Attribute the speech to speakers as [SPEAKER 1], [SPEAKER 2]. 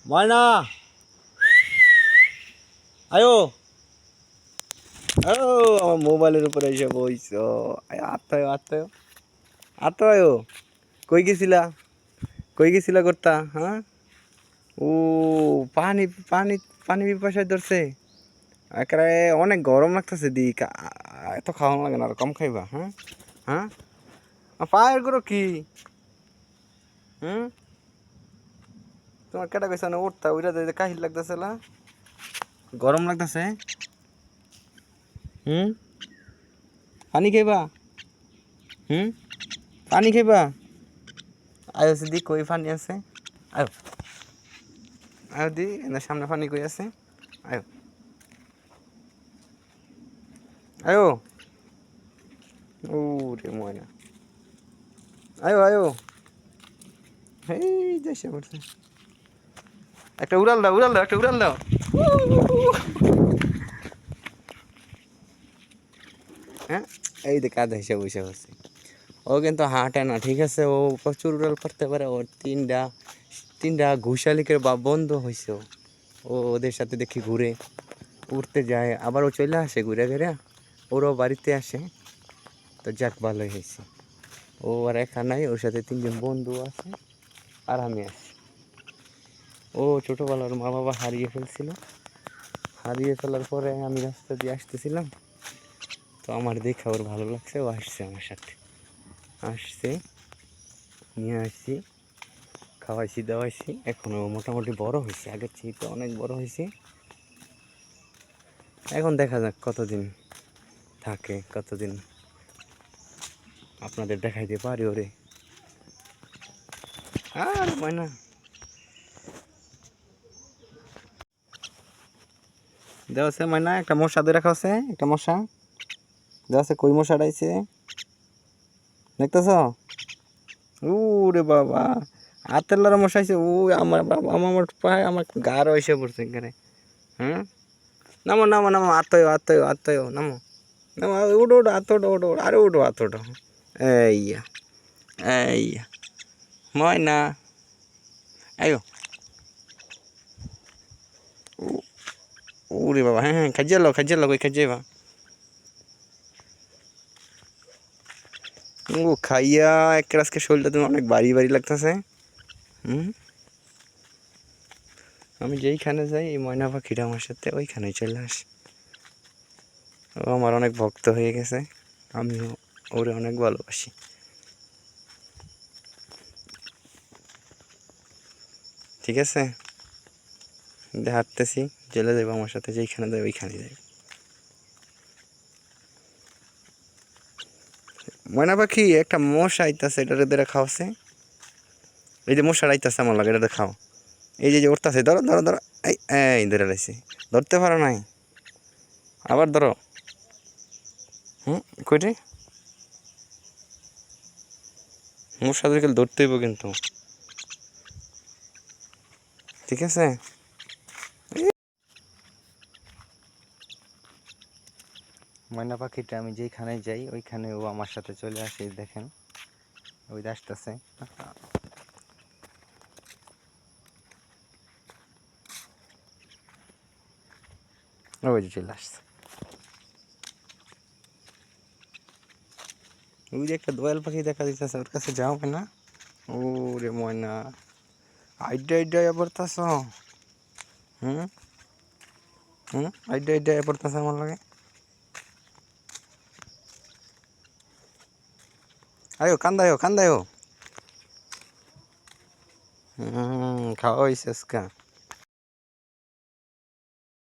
[SPEAKER 1] ময়না আয়ো ও আমার মোবাইলের উপরে এসে বইছো আত্মায় আত্মায় আত্মায় কই গেছিলা কই গেছিলা করতা হ্যাঁ ও পানি পানি পানি পিপাসায় ধরছে একেবারে অনেক গরম লাগতেছে দি এত খাওয়া লাগে না আর কম খাইবা হ্যাঁ হ্যাঁ পায়ের গুলো কি হুম তোমার কেটা কইছে না উঠতা উইরা দিতে কাহিল লাগতেছে না গরম লাগতেছে হুম পানি খাইবা হুম পানি খাইবা আয়ো সিদ্ধি কই পানি আছে আয়ো আয়ো দি এনে সামনে পানি কই আছে আয়ো আয়ো ও রে ময়না আয়ো আয়ো এই দেশে পড়ছে একটা উড়াল দাও একটা উড়াল দাও হ্যাঁ এই যে কাঁধে এসে বসে বসে ও কিন্তু হাঁটে না ঠিক আছে ও প্রচুর উড়াল করতে পারে ওর তিনটা তিনটা ঘুষালিকের বা বন্ধ হয়েছে ও ওদের সাথে দেখি ঘুরে উড়তে যায় আবার ও চলে আসে ঘুরে ঘুরে ওরও বাড়িতে আসে তো যাক ভালোই হয়েছে ও আর একা নাই ওর সাথে তিনজন বন্ধু আছে আর আমি আছি ও ছোটোবেলার মা বাবা হারিয়ে ফেলছিল হারিয়ে ফেলার পরে আমি রাস্তা দিয়ে আসতেছিলাম তো আমার দেখা ওর ভালো লাগছে ও আসছে আমার সাথে আসছে নিয়ে আসছি খাওয়াইছি দাওয়াইছি এখনও মোটামুটি বড় হয়েছে আগের চেয়ে অনেক বড় হয়েছে এখন দেখা যাক কতদিন থাকে কতদিন আপনাদের দেখাইতে পারি ওরে আর ময়না দেওয়া আছে ময়না একটা মশা ধরে রাখা আছে একটা মশা দেওয়া আছে কই মশা ডাইছে দেখতেছ রে বাবা হাতের লড়া মশা আছে ও আমার বাবা আমার পায়ে আমার গাঢ় এসে পড়ছে এখানে হুম নামো নামো নামো আত্ময় আত্ময় আত্ময় নামো নামো উঠো উঠো আত্ম ওঠো ওঠো আরে উঠো আত্ম ওঠো এইয়া এইয়া ময়না আয়ো ওরে বাবা হ্যাঁ হ্যাঁ খাইয়ে লো কই খাইয়ে বা ও খাইয়া এক আজকে শরীরটা তুমি অনেক ভারী ভারী লাগতেছে হুম আমি যেইখানে যাই এই ময়না পাখিটা আমার সাথে ওইখানেই চলে আসে ও আমার অনেক ভক্ত হয়ে গেছে আমিও ওরে অনেক ভালোবাসি ঠিক আছে হাঁটতেছি চলে যাবো আমার সাথে যেইখানে যাই ওইখানে যাই ময়না পাখি একটা মশা আইতাছে এটারে ধরে খাওয়াছে এই যে মশা আইতাছে আমার লাগে এটা খাও এই যে উঠতেছে ধরো ধরো ধরো এই এই ধরে লাইছে ধরতে পারো নাই আবার ধরো হুম কইরে মশা ধরতে হইব কিন্তু ঠিক আছে ময়না পাখিটা আমি যেইখানে যাই ওইখানে ও আমার সাথে চলে আসে দেখেন ওই আসতেছে ওই যে চলে আসছে ওই যে একটা দোয়েল পাখি দেখা দিতেছে ওর কাছে যাও না ও রে ময়না আইডা আইডা পড়তাছ হুম হুম আইডা আইডা পড়তাছ আমার লাগে আয়ো কান্দায়ও খাওয়া হয়েছে আজকা